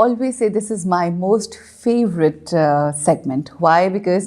always say, this is my most favorite segment. Why? Because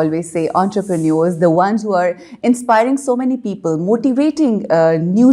always say, entrepreneurs, the ones who are inspiring so many people, motivating new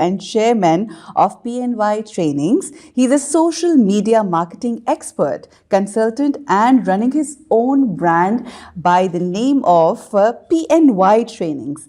and chairman of PNY Trainings. He's a social media marketing expert, consultant, and running his own brand by the name of PNY Trainings.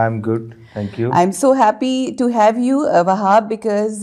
I'm good, thank you. I'm so happy to have you, Wahab, because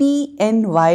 PNY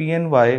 PNY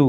2.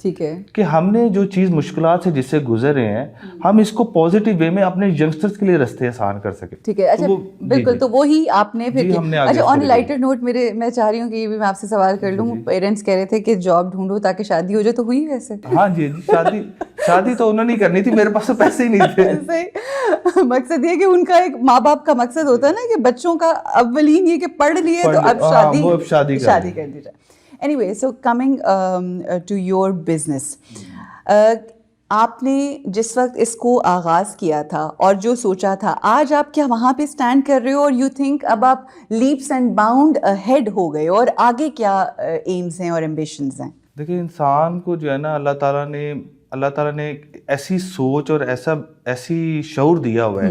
ٹھیک ہے کہ ہم نے جو چیز مشکلات سے جس سے گزرے ہیں ہم اس کو پازیٹیو وے میں اپنے ینگسٹرز کے لیے رستے آسان کر سکیں. ٹھیک ہے. اچھا بالکل, تو وہی آپ نے پھر کیا. اچھا آن لائٹر نوٹ میں چاہ رہی ہوں کہ یہ بھی میں آپ سے سوال کر لوں. پیرنٹس کہہ رہے تھے کہ جاب ڈھونڈو تاکہ شادی ہو جائے, تو ہوئی ویسے؟ ہاں جی شادی تو انہوں نے کرنی تھی, میرے پاس تو پیسے ہی نہیں تھے. مقصد یہ کہ ان کا ایک ماں باپ کا مقصد ہوتا ہے نا کہ بچوں کا اولین یہ کہ پڑھ لیے تو اب شادی کر دی جائے. Anyway, so coming to your business, آپ نے جس وقت اس کو آغاز کیا تھا اور جو سوچا تھا, آج آپ کیا وہاں پہ اسٹینڈ کر رہے ہو اور یو تھنک اب آپ لیپس اینڈ باؤنڈ ہیڈ ہو گئے, اور آگے کیا ایمز ہیں اور ایمبیشنز ہیں؟ دیکھیں انسان کو جو ہے نا اللہ تعالیٰ نے ایسی سوچ اور ایسی شعور دیا ہوا ہے.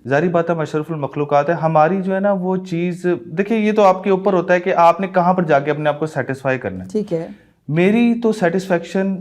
ظاہری بات ہے ہم اشرف المخلوقات ہے, ہماری جو ہے نا وہ چیز دیکھیں یہ تو آپ کے اوپر ہوتا ہے کہ آپ نے کہاں پر جا کے اپنے آپ کو سیٹسفائی کرنا ہے. ٹھیک ہے. میری تو سیٹسفیکشن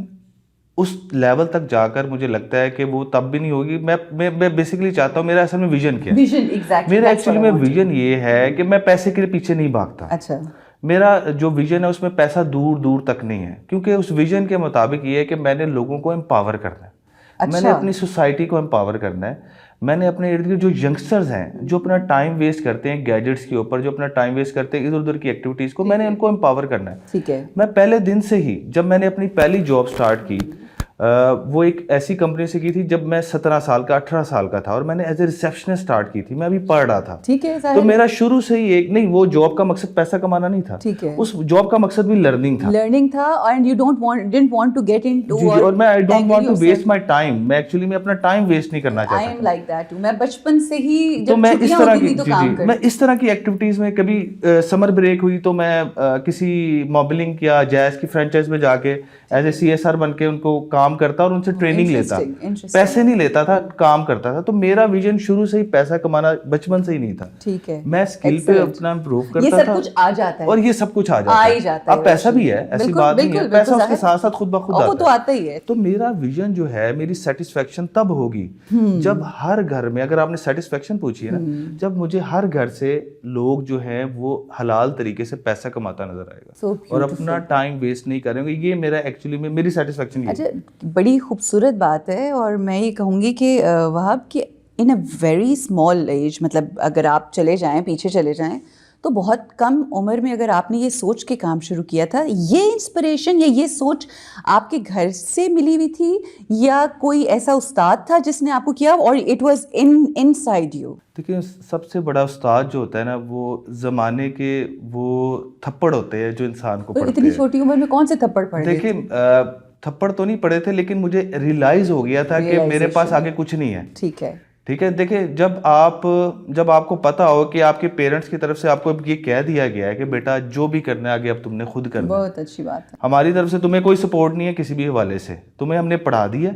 اس لیول تک جا کر مجھے لگتا ہے کہ وہ تب بھی نہیں ہوگی. میں بیسیکلی چاہتا ہوں, میرا اصل میں ویژن کیا ہے, میرا ایکچولی میں ویژن یہ ہے کہ میں پیسے کے پیچھے نہیں بھاگتا. اچھا. میرا جو ویژن ہے اس میں پیسہ دور دور تک نہیں ہے, کیونکہ اس ویژن کے مطابق یہ ہے کہ میں نے لوگوں کو امپاور کرنا ہے, میں نے اپنی سوسائٹی کو امپاور کرنا ہے. میں نے اپنے ارد گرد جو ینگسٹرز ہیں جو اپنا ٹائم ویسٹ کرتے ہیں گیجٹس کے اوپر, جو اپنا ٹائم ویسٹ کرتے ہیں ادھر ادھر کی ایکٹیویٹیز کو, میں نے ان کو امپاور کرنا ہے. ٹھیک ہے. میں پہلے دن سے ہی جب میں نے اپنی پہلی جاب سٹارٹ کی, وہ ایک ایسی کمپنی سے کی تھی جب میں 17 سال کا 18 سال کا تھا, اور میں نے ایز اے ریسیپشنسٹ سٹارٹ کی تھی, میں ابھی پڑھ رہا تھا. ٹھیک ہے. تو میرا شروع سے ہی ایک نہیں, وہ جاب کا مقصد پیسہ کمانا نہیں تھا. ٹھیک ہے. اس جاب کا مقصد بھی لرننگ تھا, and you didn't want to get into, اور میں I don't want to waste my time, میں ایکچولی میں اپنا ٹائم ویسٹ نہیں کرنا چاہتا. I am like that too. میں بچپن سے ہی تو میں اس طرح کی میں اس طرح کی ایکٹیویٹیز میں, کبھی سمر بریک ہوئی تو میں کسی موبلنگ یا جیز کی فرینچائز میں جا کے ایز اے CSR بن کے ان کو کام کرتا اور ان سے ٹریننگ لیتا, پیسے نہیں لیتا تھا, کام کرتا تھا. تو میرا ویژن شروع سے ہی پیسہ کمانا بچپن سے ہی نہیں تھا. ٹھیک ہے. میں اسکل پہ اپنا امپروو کرتا تھا, کچھ آ جاتا ہے, اور یہ سب کچھ آ جاتا ہے. اب پیسہ بھی ہے, ایسی بات نہیں ہے, پیسہ اس کے ساتھ ساتھ خود بخود آتا ہے. تو میرا ویژن جو ہے, میری سیٹسفیکشن تب ہوگی جب ہر گھر میں, اگر آپ نے سیٹسفیکشن پوچھی ہے نا, جب مجھے ہر گھر سے لوگ جو ہیں وہ حلال طریقے سے پیسہ کماتا نظر آئے گا اور اپنا ٹائم ویسٹ نہیں کریں گے. یہ میرا ایکچولی میں میری سیٹسفیکشن. اچھا, بڑی خوبصورت بات ہے, اور میں یہ کہوں گی کہ وہاب کہ ان اے ویری اسمال ایج, مطلب اگر آپ چلے جائیں پیچھے چلے جائیں تو بہت کم عمر میں اگر آپ نے یہ سوچ کے کام شروع کیا تھا, یہ انسپریشن یا یہ سوچ آپ کے گھر سے ملی ہوئی تھی یا کوئی ایسا استاد تھا جس نے آپ کو کیا, اور it was in side you? دیکھیں سب سے بڑا استاد جو ہوتا ہے نا, وہ زمانے کے وہ تھپڑ ہوتے ہیں جو انسان کو پڑھتے ہیں. اتنی چھوٹی عمر میں کون سے تھپڑ پڑے؟ دیکھیں تھپڑ تو نہیں پڑے تھے, لیکن مجھے ریئلائز ہو گیا تھا کہ میرے پاس آگے کچھ نہیں ہے. ٹھیک ہے. ٹھیک ہے. دیکھیں جب آپ کو پتا ہو کہ آپ کے پیرنٹس کی طرف سے آپ کو اب یہ کہہ دیا گیا ہے کہ بیٹا جو بھی کرنا ہے آگے اب تم نے خود کرنا ہے, بہت اچھی بات ہے. ہماری طرف سے تمہیں کوئی سپورٹ نہیں ہے کسی بھی حوالے سے, تمہیں ہم نے پڑھا دیا,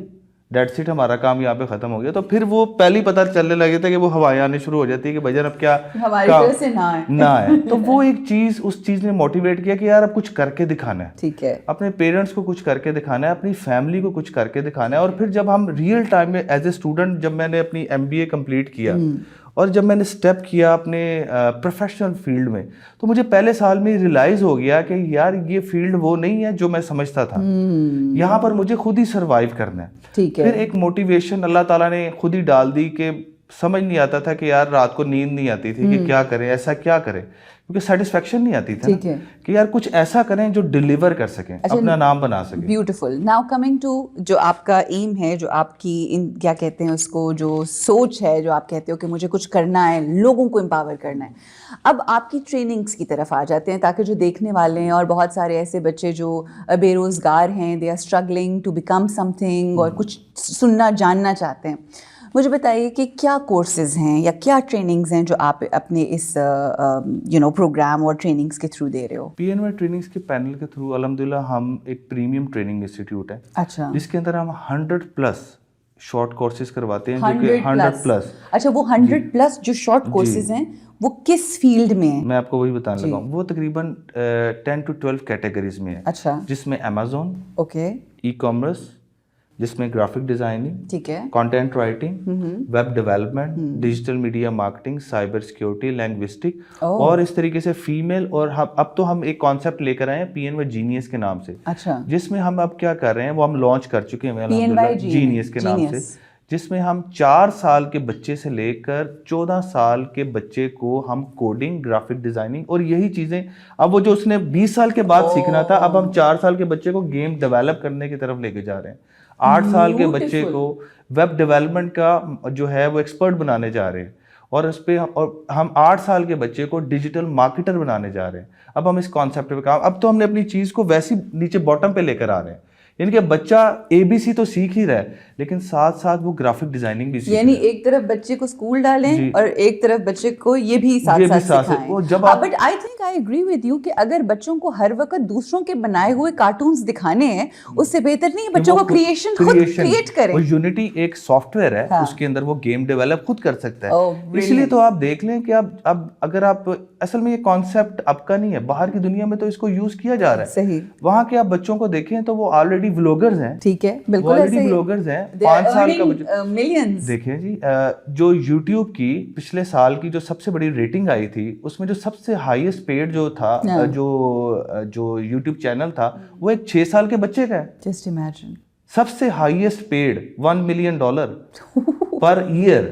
ڈیٹ سیٹ, ہمارا کام یہاں پہ ختم ہو گیا. تو پھر وہ پہلی پتہ چلنے لگے تھا کہ وہ ہوائیں آنے شروع ہو جاتی ہے کہ بھائی جان اب کیا ہماری طرف سے نہ ہے. تو وہ ایک چیز, اس چیز نے موٹیویٹ کیا کہ یار اب کچھ کر کے دکھانا ہے. ٹھیک ہے. اپنے پیرنٹس کو کچھ کر کے دکھانا ہے, اپنی فیملی کو کچھ کر کے دکھانا ہے. اور پھر جب ہم ریئل ٹائم میں ایز اے اسٹوڈنٹ, جب میں نے اپنی MBA کمپلیٹ کیا اور جب میں نے اسٹیپ کیا اپنے پروفیشنل فیلڈ میں, تو مجھے پہلے سال میں ریئلائز ہو گیا کہ یار یہ فیلڈ وہ نہیں ہے جو میں سمجھتا تھا, یہاں پر مجھے خود ہی سروائیو کرنا ہے. پھر ایک موٹیویشن اللہ تعالیٰ نے خود ہی ڈال دی کہ سمجھ نہیں آتا تھا کہ یار رات کو نیند نہیں آتی تھی کہ کیا کریں, ایسا کیا کریں, کیونکہ سیٹسفیکشن نہیں آتی تھی کہ یار کچھ ایسا کریں جو ڈیلیور کر سکیں, اپنا نام بنا سکیں. بیوٹیفل. ناؤ کمنگ ٹو جو آپ کا ایم ہے, جو آپ کی کیا کہتے ہیں اس کو, جو سوچ ہے, جو آپ کہتے ہو کہ مجھے کچھ کرنا ہے, لوگوں کو امپاور کرنا ہے. اب آپ کی ٹریننگس کی طرف آ جاتے ہیں تاکہ جو دیکھنے والے ہیں, اور بہت سارے ایسے بچے جو بے روزگار ہیں, they are struggling to become something, اور کچھ سننا جاننا چاہتے ہیں. مجھے بتائیے کہ کیا کورسز ہیں یا کیا ٹریننگز ہیں جو آپ اپنے اس پروگرام اور ٹریننگز کے تھرو دے رہے ہو؟ PNY ٹریننگز کے پینل کے تھرو الحمدللہ ہم ایک پریمیم ٹریننگ انسٹیٹیوٹ ہے. اچھا. جس کے اندر ہم 100+ شارٹ کورسز کرواتے ہیں, جو کہ 100+. اچھا, وہ 100+ جو شارٹ کورسز ہیں وہ کس فیلڈ میں ہیں؟ میں آپ کو وہی بتانے لگا ہوں. وہ تقریباً 10 to 12 کیٹیگریز میں ہے. اچھا. جس میں Amazon, اوکے, ای کامرس, جس میں گرافک ڈیزائننگ, ٹھیک ہے, content writing, web development, digital media marketing, cyber security, linguistic, اور اس طریقے سے فیمیل. اور اب تو ہم ایک کانسیپٹ لے کر آئے ہیں PNY جینیس کے نام سے, اچھا, جس میں ہم اب کیا کر رہے ہیں وہ ہم لانچ کر چکے ہیں الحمدللہ, جینیس کے نام سے, جس میں ہم 4 سال کے بچے سے لے کر 14 سال کے بچے کو ہم کوڈنگ, گرافک ڈیزائننگ اور یہی چیزیں, اب وہ جو اس نے 20 سال کے بعد سیکھنا تھا, اب ہم 4 سال کے بچے کو گیم ڈیولپ کرنے کی طرف لے کے جا رہے ہیں. 8 سال کے بچے کو ویب ڈیولپمنٹ کا جو ہے وہ ایکسپرٹ بنانے جا رہے ہیں, اور اس پہ ہم 8 سال کے بچے کو ڈیجیٹل مارکیٹر بنانے جا رہے ہیں. اب ہم اس کانسیپٹ پہ کام, اب تو ہم نے اپنی چیز کو ویسی نیچے باٹم پہ لے کر آ رہے ہیں, یعنی کہ بچہ ABC تو سیکھ ہی رہا ہے, لیکن ساتھ ساتھ وہ گرافک ڈیزائننگ بھی سیکھ رہا ہے. یعنی ایک طرف بچے کو اسکول ڈالیں اور ایک طرف بچے کو یہ بھی ساتھ سکھائیں. But I think I agree with you کہ اگر بچوں کو ہر وقت دوسروں کے بنائے ہوئے کارٹونز دکھانے ہیں, اس سے بہتر نہیں بچوں کو کریشن خود کریٹ کریں. وہ یونٹی ایک سافٹ ویئر ہے, اس کے اندر وہ گیم ڈیولپ خود کر سکتا ہے. اس لیے تو آپ دیکھ لیں کہ اب اگر آپ, اصل میں یہ کانسیپٹ اب کا نہیں ہے, باہر کی دنیا میں تو اس کو یوز کیا جا رہا ہے. صحیح. وہاں کے آپ بچوں کو دیکھیں تو وہ آلریڈی ولاگرز ہیں. ٹھیک ہے, بالکل ایسے ولاگرز ہیں. 5 سال کا بچہ ملینز دیکھیں جی, جو یوٹیوب کی پچھلے سال کی جو سب سے بڑی ریٹنگ آئی تھی, اس میں جو سب سے ہائیسٹ پیڈ جو تھا, جو یوٹیوب چینل تھا, وہ ایک 6 سال کے بچے کا ہے. جسٹ امیجن, سب سے highest paid $1 million per year,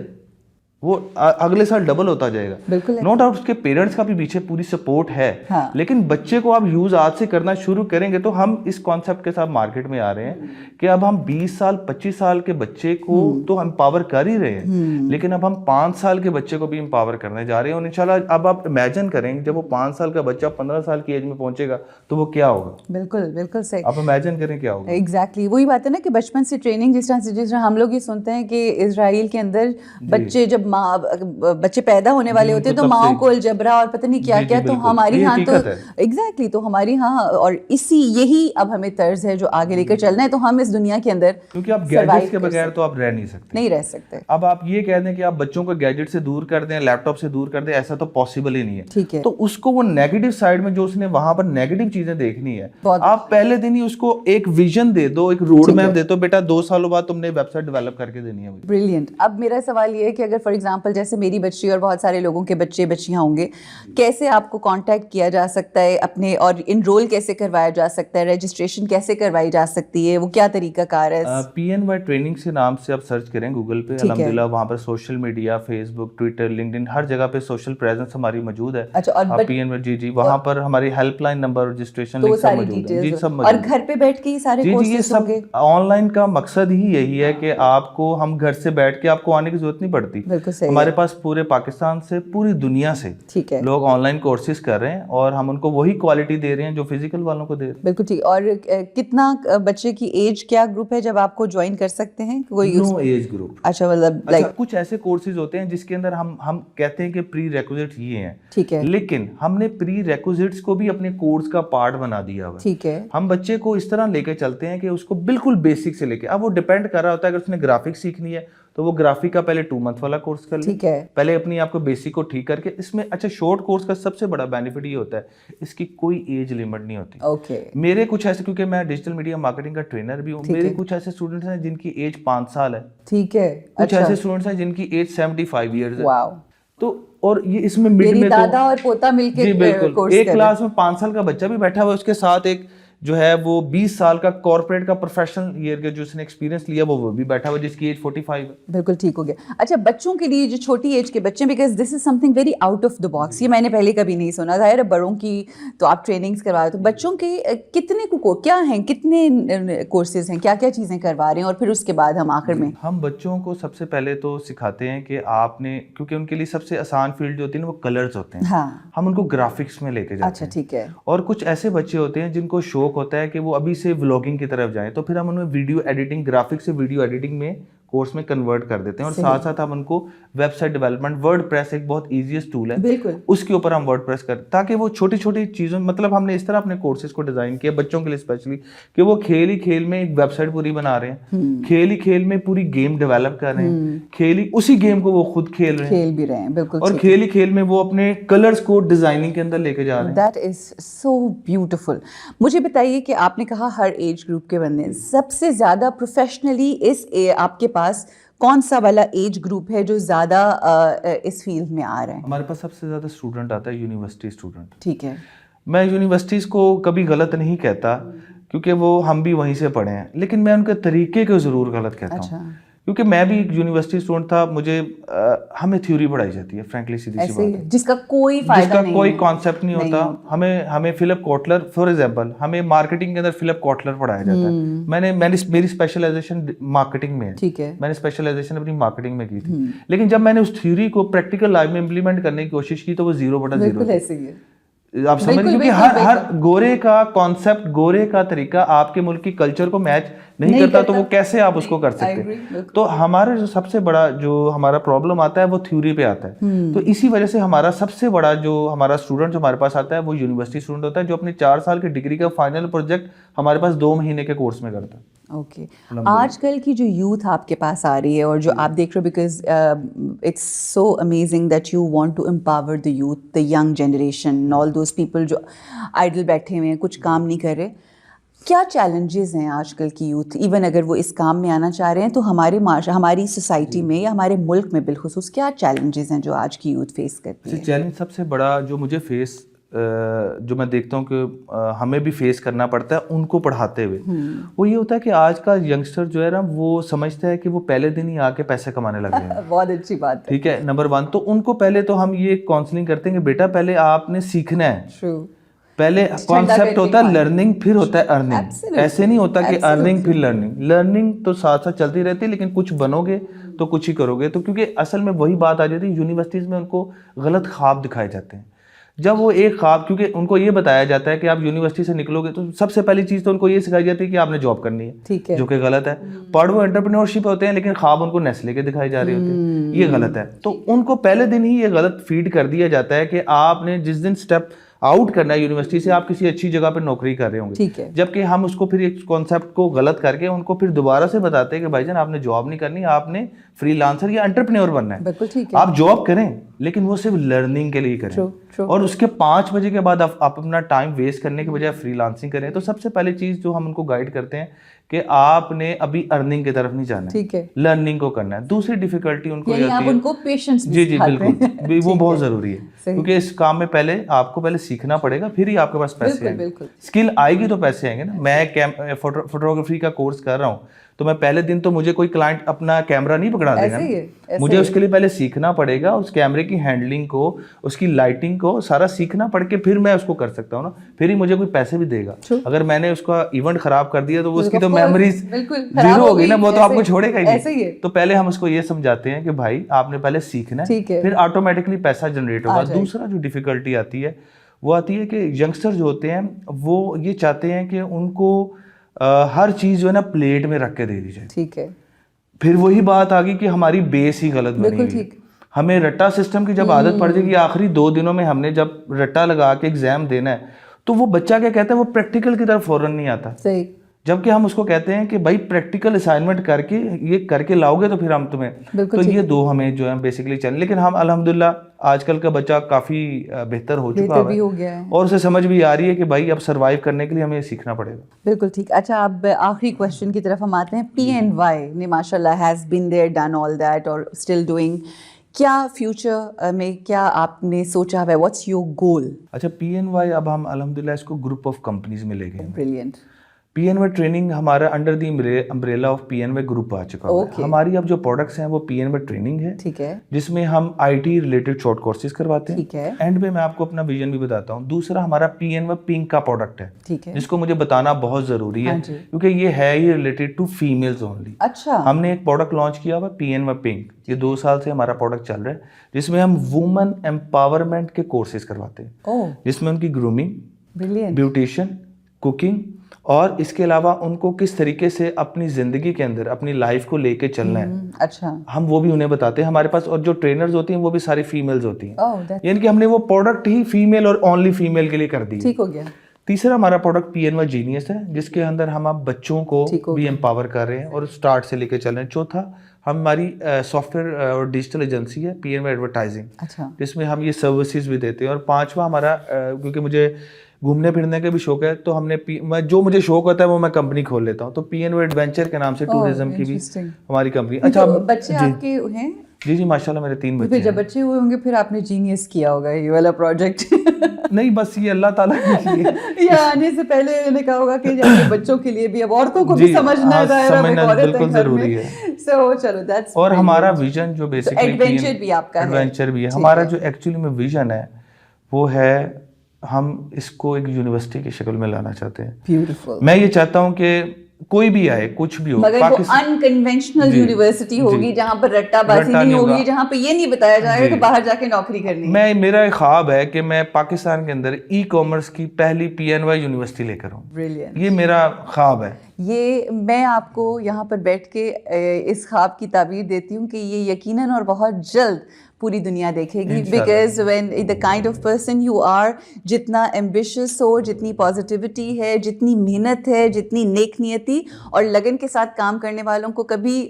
وہ اگلے سال ڈبل ہوتا جائے گا. بالکل. نو ڈاؤٹ اس کے پیرنٹس کا بھی پیچھے پوری سپورٹ ہے, لیکن بچے کو آپ یوز آج سے کرنا شروع کریں گے تو ہم اس کانسیپٹ کے ساتھ مارکیٹ میں آ رہے ہیں کہ اب ہم 20 سال 25 سال کے بچے کو تو امپاور کر ہی رہے ہیں, لیکن اب ہم 5 سال کے بچے کو بھی امپاور کرنے جا رہے ہیں. اور انشاءاللہ اب آپ امیجن کریں گے جب وہ 5 سال کا بچہ 15 سال کی ایج میں پہنچے گا تو وہ کیا ہوگا. بالکل بالکل صحیح. آپ امیجن کریں کیا ہوگا. ایگزیکٹلی وہی بات ہے نا کہ بچپن سے ٹریننگ, جس طرح ہم لوگ یہ سنتے ہیں کہ اسرائیل کے اندر بچے جب بچے پیدا ہونے والے ہوتے ہیں تو ماؤں کو الجبرا اور پتہ نہیں کیا کیا, تو ہماری ہاں تو ایگزیکٹلی, تو ہماری ہاں, اور یہی اب ہمیں طرز ہے جو آگے لے کر چلنا ہے. تو ہم اس دنیا کے اندر, کیونکہ آپ گیجٹس کے بغیر تو آپ رہ نہیں سکتے. اب آپ یہ کہہ دیں کہ آپ بچوں کو گیجٹ سے دور کر دیں, لیپ ٹاپ سے دور کر دیں, ایسا تو پاسبل ہی نہیں ہے. ٹھیک ہے. تو اس کو وہ نیگیٹو سائڈ میں جو اس نے وہاں پر نیگیٹو چیزیں دیکھنی ہے, آپ پہلے دن ہی اس کو ایک ویژن دے دو, ایک روڈ میپ دے دو, بیٹا 2 سالوں بعد تم نے ویب سائٹ ڈیولپ کر کے دینی ہے. بریلینٹ. اب میرا سوال یہ ہے کہ اگر فار ایگزامپل جیسے میری بچی اور بہت سارے لوگوں کے بچے بچیاں ہوں گے, کیسے آپ کو کانٹیکٹ کیا جا سکتا ہے اپنے, اور انرول کیسے کروایا جا سکتا ہے, رجسٹریشن کیسے کروائی جا سکتی ہے, وہ کیا طریقہ کار ہے؟ PNY ٹریننگ سے نام سے آپ سرچ کریں گوگل پہ, الحمدللہ وہاں پر سوشل میڈیا, فیس بک, ٹویٹر, لنکڈن, ہر جگہ پہ سوشل پریزنس ہماری موجود ہے. اچھا, اور PNY جی وہاں پر ہماری helpline number, registration link سب موجود ہے. جی سب موجود ہے. اور گھر پہ بیٹھ کے یہ سارے کورسز ہوں گے. آن لائن کا مقصد ہی یہی ہے کہ آپ کو, ہم گھر سے بیٹھ کے آپ کو آنے کی ضرورت نہیں پڑتی. ہمارے پاس پورے پاکستان سے, پوری دنیا سے لوگ آن لائن کورسز کر رہے ہیں, اور ہم ان کو وہی کوالٹی دے رہے ہیں جو فزیکل والوں کو دے رہے ہیں. بالکل ٹھیک. اور کتنا بچے کی ایج کیا گروپ ہے جب آپ کو جوائن کر سکتے ہیں؟ کوئی نو ایج گروپ. اچھا, مطلب کچھ ایسے کورسز ہوتے ہیں جس کے اندر ہم کہتے ہیں کہ پری ریکوزٹ یہ ہیں, ٹھیک ہے, لیکن ہم نے پری ریکوزٹس کو بھی اپنے کورس کا پارٹ بنا دیا ہوا. ٹھیک ہے. ہم بچے کو اس طرح لے کے چلتے ہیں کہ اس کو بالکل بیسک سے لے کے, اب وہ ڈیپینڈ کر رہا ہوتا ہے, اگر اس نے گرافک سیکھنی ہے تو وہ گرافک کا پہلے 2 منتھ والا کورس کر لے. ٹھیک ہے. پہلے اپنی آپ کو بیسک کو ٹھیک کر کے اس میں, اچھا شارٹ کورس کا سب سے بڑا بینیفٹ یہ ہوتا ہے اس کی کوئی ایج لمٹ نہیں ہوتی. اوکے. میرے کچھ ایسے, کیونکہ میں ڈیجیٹل میڈیا مارکیٹنگ کا ٹرینر بھی ہوں, میرے کچھ ایسے اسٹوڈنٹس ہیں جن کی ایج 5 سال ہے. ٹھیک ہے. کچھ ایسے اسٹوڈنٹس ہیں جن کی ایج 75 ایئرز ہے. واو. تو اور یہ اس میں مڈ میں دادا اور پوتا مل کے, جی بالکل, ایک کلاس میں 5 سال کا بچہ بھی بیٹھا ہوا ہے, اس کے ساتھ ایک جو ہے وہ 20 سال کا کارپوریٹ کا پروفیشنل ایئر کا جو اس نے ایکسپیرینس لیا وہ بھی بیٹھا ہوا جس کی ایج 45 ہے. بالکل ٹھیک ہو گیا. اچھا, بچوں کے لیے جو چھوٹی ایج کے بچے, because this is some thing very out of the box, یہ میں نے پہلے کبھی نہیں سنا. ظاہر ہے بڑوں کی تو آپ ٹریننگس کروا, تو بچوں کے کتنے کو کیا ہیں, کتنے کورسز ہیں, کیا کیا چیزیں کروا رہے ہیں, اور پھر اس کے بعد ہم آخر میں ہم بچوں کو سب سے پہلے تو سکھاتے ہیں کہ آپ نے, کیونکہ ان کے لیے سب سے آسان فیلڈ جو ہوتی ہے نا وہ کلرز ہوتے ہیں, ہم ان کو گرافکس میں لے کے جاتے ہیں. اچھا ٹھیک ہے. اور کچھ ایسے بچے ہوتے ہیں جن کو شوق ہوتا ہے کہ وہ ابھی سے ولاگنگ کی طرف جائیں, تو پھر ہم انہیں ویڈیو ایڈیٹنگ, گرافکس سے ویڈیو ایڈیٹنگ میں کورس میں کنورٹ کر دیتے ہیں, اور ساتھ ساتھ ہم ان کو website development, WordPress ایک بہت ایزیسٹ ٹول ہے, بالکل اس کے اوپر ہم ورڈ پریس کرتے ہیں, تاکہ وہ چھوٹی چھوٹی چیزوں, مطلب ہم نے اس طرح اپنے کورسز کو ڈیزائن کیا بچوں کے لیے اسپیشلی, کہ وہ کھیل ہی کھیل میں ایک ویب سائٹ پوری بنا رہے ہیں, کھیل ہی کھیل میں پوری گیم ڈیولپ کر رہے ہیں, کھیل ہی اسی گیم کو وہ خود کھیل رہے ہیں, کھیل بھی رہے ہیں, بالکل, اور کھیل ہی کھیل میں وہ اپنے کلرز کو ڈیزائننگ کے اندر لے کے جا رہے ہیں. That is so beautiful. مجھے بتائیے کہ آپ نے کہا ہر ایج گروپ کے بندے, سب سے زیادہ پروفیشنلی آپ کے پاس کون سا والا ایج گروپ ہے جو زیادہ اس فیلڈ میں آ رہے ہیں؟ ہمارے پاس سب سے زیادہ اسٹوڈنٹ آتا ہے یونیورسٹی اسٹوڈنٹ. ٹھیک ہے, میں یونیورسٹیز کو کبھی غلط نہیں کہتا, کیونکہ وہ ہم بھی وہیں سے پڑھے ہیں, لیکن میں ان کے طریقے کو ضرور غلط کہتا ہوں, کیونکہ میں بھی ایک یونیورسٹی اسٹوڈنٹ تھا. مجھے ہمیں تھیوری پڑھائی جاتی ہے, فرینکلی سیدھی سی بات ہے, جس کا کوئی فائدہ نہیں, جس کا کوئی کانسیپٹ نہیں ہوتا. ہمیں فلپ کوٹلر, فار ایگزامپل ہمیں مارکیٹنگ کے اندر فلپ کوٹلر پڑھایا جاتا ہے. میری اسپیشلائزیشن مارکیٹنگ میں ہے, ٹھیک ہے, میں نے اسپیشلائزیشن اپنی مارکیٹنگ میں کی تھی, لیکن جب میں نے اس تھیوری کو پریکٹیکل لائف میں امپلیمنٹ کرنے کی کوشش کی تو وہ 0/0. بالکل ایسے ہی ہے. آپ سمجھ, کیونکہ ہر گورے کا کانسیپٹ, گورے کا طریقہ آپ کے ملک کی کلچر کو میچ نہیں کرتا, تو وہ کیسے آپ اس کو کر سکتے. تو ہمارے جو سب سے بڑا جو ہمارا پرابلم آتا ہے وہ تھیوری پہ آتا ہے. تو اسی وجہ سے ہمارا سب سے بڑا جو ہمارا اسٹوڈنٹ جو ہمارے پاس آتا ہے وہ یونیورسٹی اسٹوڈنٹ ہوتا ہے, جو اپنے 4 سال کی ڈگری کا فائنل پروجیکٹ ہمارے پاس 2 مہینے کے کورس میں کرتا ہے. اوکے, آج کل کی جو یوتھ آپ کے پاس آ رہی ہے اور جو آپ دیکھ رہے ہو, because it's so amazing that you want to empower the youth, the young generation, all those people جو آئیڈل بیٹھے ہوئے ہیں, کچھ کام نہیں کر رہے. کیا چیلنجز ہیں آج کل کی یوتھ, ایون اگر وہ اس کام میں آنا چاہ رہے ہیں تو ہماری سوسائٹی میں یا ہمارے ملک میں بالخصوص کیا چیلنجز ہیں جو آج کی یوتھ فیس کرتی ہے؟ چیلنج سب سے بڑا جو مجھے جو میں دیکھتا ہوں کہ ہمیں بھی فیس کرنا پڑتا ہے ان کو پڑھاتے ہوئے, وہ یہ ہوتا ہے کہ آج کا ینگسٹر جو ہے نا وہ سمجھتا ہے کہ وہ پہلے دن ہی آ کے پیسے کمانے لگ گئے ہیں. بہت اچھی بات ہے, ٹھیک ہے, نمبر 1 تو ان کو پہلے تو ہم یہ کاؤنسلنگ کرتے ہیں کہ بیٹا پہلے آپ نے سیکھنا ہے. پہلے کانسیپٹ ہوتا ہے لرننگ, پھر ہوتا ہے ارننگ. ایسے نہیں ہوتا کہ ارننگ پھر لرننگ. لرننگ تو ساتھ ساتھ چلتی رہتی ہے, لیکن کچھ بنو گے تو کچھ ہی کرو گے. تو کیونکہ اصل میں وہی بات آ جاتی ہے, یونیورسٹیز میں ان کو غلط خواب دکھائے جاتے ہیں. جب وہ ایک خواب, کیونکہ ان کو یہ بتایا جاتا ہے کہ آپ یونیورسٹی سے نکلو گے تو سب سے پہلی چیز تو ان کو یہ سکھائی جاتی ہے کہ آپ نے جاب کرنی ہے, جو کہ غلط ہے. پڑھ وہ انٹرپرینورشپ ہوتے ہیں, لیکن خواب ان کو نیسلے کے دکھائی جا رہے ہوتے ہیں, یہ غلط ہے. تو ان کو پہلے دن ہی یہ غلط فیڈ کر دیا جاتا ہے کہ آپ نے جس دن اسٹیپ آؤٹ کرنا ہے یونیورسٹی سے, آپ کسی اچھی جگہ پہ نوکری کر رہے ہوں گے. جبکہ ہم اس کو پھر ایک کانسیپٹ کو غلط کر کے ان کو پھر دوبارہ سے بتاتے ہیں کہ بھائی جان آپ نے جاب نہیں کرنی, آپ نے فری لانسر یا انٹرپرینور بننا ہے. آپ جاب کریں لیکن وہ صرف لرننگ کے لیے کریں, اور اس کے 5 بجے کے بعد آپ اپنا ٹائم ویسٹ کرنے کے بجائے فری لانسنگ کریں. تو سب سے پہلی چیز جو ہم ان کو گائیڈ کرتے ہیں کہ آپ نے ابھی ارننگ کی طرف نہیں جانا ہے, لرننگ کو کرنا ہے. دوسری ڈیفیکلٹی ان کو یہ ہوتی ہے, جی بالکل, وہ بہت ضروری ہے, کیونکہ اس کام میں پہلے آپ کو پہلے سیکھنا پڑے گا, پھر ہی آپ کے پاس پیسے آئیں گے. اسکل آئے گی تو پیسے آئیں گے نا. میں فوٹوگرافی کا کورس کر رہا ہوں, تو میں پہلے دن تو مجھے کوئی کلائنٹ اپنا کیمرہ نہیں پکڑا دے گا, مجھے اس کے لیے پہلے سیکھنا پڑے گا. اس کیمرے کی ہینڈلنگ کو, اس کی لائٹنگ کو سارا سیکھنا پڑ کے پھر میں اس کو کر سکتا ہوں نا, پھر ہی مجھے کوئی پیسے بھی دے گا. اگر میں نے اس کا ایونٹ خراب کر دیا تو اس کی تو میموریز زیرو ہو گئی نا, وہ تو آپ کو چھوڑے گا ہی نہیں. تو پہلے ہم اس کو یہ سمجھاتے ہیں کہ بھائی آپ نے پہلے سیکھنا ہے, پھر آٹومیٹکلی پیسہ جنریٹ ہوگا. دوسرا جو ڈیفیکلٹی آتی ہے وہ آتی ہے کہ ینگسٹر جو ہوتے ہیں وہ یہ چاہتے ہیں کہ ان کو ہر چیز جو ہے نا پلیٹ میں رکھ کے دے دی جائے. ٹھیک ہے, پھر وہی بات آ گئی کہ ہماری بیس ہی غلط بنی ہوئی ہے. ہمیں رٹا سسٹم کی جب عادت پڑ جائے گی, آخری 2 دنوں میں ہم نے جب رٹا لگا کے ایگزام دینا ہے, تو وہ بچہ کیا کہتا ہے, وہ پریکٹیکل کی طرف فوراً نہیں آتا. جبکہ ہم اس کو کہتے ہیں کہ بھائی پریکٹیکل اسائنمنٹ کر کے یہ کر کے لاؤ گے تو پھر ہم تمہیں, تو یہ 2 ہمیں جو ہے بیسیکلی چل. لیکن ہم الحمدللہ آج کل کا بچہ کافی بہتر ہو چکا ہے, اور اسے سمجھ بھی آ رہی ہے کہ بھائی اب سروائیو کرنے کے لیے ہمیں سیکھنا پڑے گا. بالکل ٹھیک. اچھا, اب آخری کوشچن کی طرف ہم آتے ہیں. PNY نے ماشاء اللہ has been there, done all that اور اسٹل ڈوئنگ. کیا فیوچر میں کیا آپ نے سوچا ہے, واٹس یور گول؟ اچھا, PNY اب ہم الحمدللہ اس کو گروپ آف کمپنیز میں لے گئے ہیں. بریلینٹ. PNY ٹریننگ ہمارا under the umbrella of PNY group آ چکا ہے. ہماری اب جو پروڈکٹس ہیں وہ PNY ٹریننگ ہے, ٹھیک ہے, جس میں ہم IT ریلیٹڈ شارٹ کورسز کرواتے ہیں. ٹھیک ہے. اینڈ میں آپ کو اپنا ویژن بھی بتاتا ہوں. دوسرا ہمارا PNY پنک کا پروڈکٹ ہے, ٹھیک ہے, جس کو مجھے بتانا بہت ضروری ہے کیونکہ یہ ہے ہی ریلیٹڈ ٹو فیمیلز اونلی. اچھا, ہم نے ایک پروڈکٹ لانچ کیا ہوا PNY پنک, یہ 2 سال سے ہمارا پروڈکٹ چل رہا ہے, جس میں ہم وومن امپاورمنٹ کے کورسز کرواتے ہیں, جس میں ان کی گرومنگ, بیوٹیشن, کوکنگ, اور اس کے علاوہ ان کو کس طریقے سے اپنی زندگی کے اندر اپنی لائف کو لے کے چلنا ہے. اچھا, ہم وہ بھی انہیں بتاتے ہیں ہمارے پاس. اور جو ٹرینرز ہوتی ہیں وہ بھی ساری فیمیلز ہوتی ہیں, oh, یعنی کہ ہم نے وہ پروڈکٹ ہی فیمیل اور اونلی فیمیل کے لیے کر دی. ٹھیک ہو گیا. تیسرا ہمارا پروڈکٹ PNY جینیس ہے, جس کے اندر ہم اب بچوں کو بھی امپاور کر رہے ہیں اور اسٹارٹ سے لے کے چل رہے ہیں. چوتھا ہماری سافٹ ویئر اور ڈیجیٹل ایجنسی ہے PNY ایڈورٹائزنگ, اچھا, جس میں ہم یہ سروسز بھی دیتے ہیں. اور پانچواں ہمارا, کیونکہ مجھے گھومنے پھرنے کا بھی شوق ہے, تو ہم نے جو مجھے شوق ہوتا ہے وہ میں کمپنی کھول لیتا ہوں. تو PNY ایڈونچر کے نام سے ٹورزم کی بھی ہماری کمپنی. اچھا, بچے آپ کے ہیں؟ جی ماشاءاللہ میرے 3 بچے ہیں. جب بچے ہوئے ہوں گے پھر آپ نے جینیس کیا ہوگا یہ والا پروجیکٹ. نہیں, بس یہ اللہ تعالیٰ کے لیے یا آنے سے پہلے میں نے کہا ہوگا کہ اپنے بچوں کے لیے بھی, اب عورتوں کو بھی سمجھنا بالکل ضروری ہے. سو چلو دیٹس. اور ہمارا ویژن جو بیسکلی ایڈونچر بھی آپ کا ہے. ایڈونچر بھی ہے ہمارا. جو ایکچولی میں ویژن ہے وہ ہے, ہم اس کو ایک یونیورسٹی کی شکل میں لانا چاہتے ہیں. بیوٹیفل. میں یہ چاہتا ہوں کہ کوئی بھی آئے, کچھ بھی ہو, مگر وہ انکنونشنل یونیورسٹی ہوگی جہاں پر رٹا بازی نہیں ہوگی, جہاں پہ یہ نہیں بتایا جائے گا کہ باہر جا کے نوکری کرنی ہے. میرا ایک خواب ہے کہ میں پاکستان کے اندر ای کامرس کی پہلی PNY یونیورسٹی لے کر ہوں. بریلینٹ. یہ میرا خواب ہے. یہ میں آپ کو یہاں پر بیٹھ کے اس خواب کی تعبیر دیتی ہوں کہ یہ یقیناً اور بہت جلد پوری دنیا دیکھے گی. Because when the kind of person you are, جتنا ایمبیشیس ہو, جتنی پازیٹیوٹی ہے, جتنی محنت ہے, جتنی نیک نیتی اور لگن کے ساتھ کام کرنے والوں کو کبھی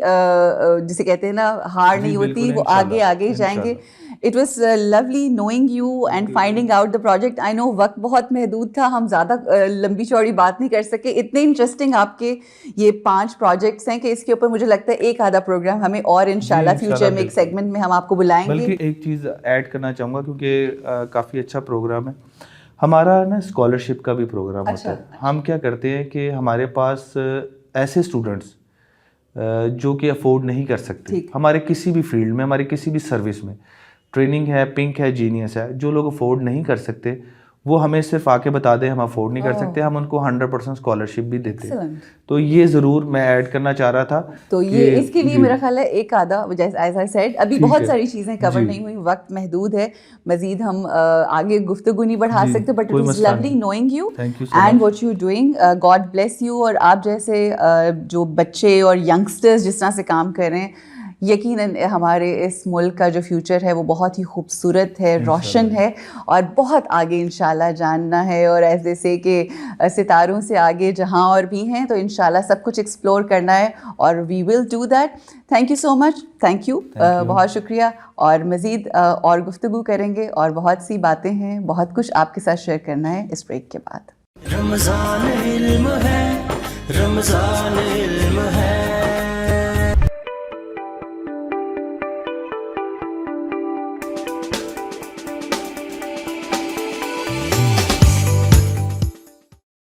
جسے کہتے ہیں نا ہار نہیں ہوتی, وہ آگے آگے جائیں گے. It was lovely knowing you and finding out the project. I know وقت بہت محدود تھا, ہم زیادہ لمبی چوڑی بات نہیں کر سکے. اتنے انٹرسٹنگ آپ کے یہ 5 پروجیکٹس ہیں کہ اس کے اوپر مجھے لگتا ہے ایک آدھا پروگرام ہمیں اور انشاءاللہ فیوچر میں ایک سیگمنٹ میں ہم آپ کو بلائیں گے. بلکہ ایک چیز ایڈ کرنا چاہوں گا, کیونکہ کافی اچھا پروگرام ہے ہمارا نا, اسکالرشپ کا بھی پروگرام ہوتا ہے. ہم کیا کرتے ہیں کہ ہمارے پاس ایسے اسٹوڈنٹس جو کہ افورڈ نہیں کر سکتے ہمارے کسی بھی فیلڈ میں, ہماری کسی بھی سروس میں, ٹریننگ ہے, پنک ہے, جینیس ہے, جو لوگ افورڈ نہیں کر سکتے وہ ہمیں صرف آ کے بتا دیں ہم افورڈ نہیں کر سکتے, ہم ان کو 100% اسکالرشپ بھی دیتے ہیں. تو یہ ضرور میں ایڈ کرنا چاہ رہا تھا. تو یہ اس کے لیے میرا خیال ہے ایک آدھا, ایز آئی سیڈ, ابھی بہت ساری چیزیں کور نہیں ہوئی, وقت محدود ہے, مزید ہم آگے گفتگو نہیں بڑھا سکتے. But it was lovely knowing you and what you doing. God bless you. اور آپ جیسے جو بچے اور ینگسٹرز جس طرح سے کام کر رہے ہیں, یقیناً ہمارے اس ملک کا جو فیوچر ہے وہ بہت ہی خوبصورت ہے, روشن ہے, اور بہت آگے انشاءاللہ جاننا ہے. اور ایسے سے کہ ستاروں سے آگے جہاں اور بھی ہیں, تو انشاءاللہ سب کچھ ایکسپلور کرنا ہے, اور we will do that. Thank you so much. Thank you, بہت شکریہ. اور مزید اور گفتگو کریں گے, اور بہت سی باتیں ہیں, بہت کچھ آپ کے ساتھ شیئر کرنا ہے اس بریک کے بعد. رمضان علم ہے, رمضان علم ہے.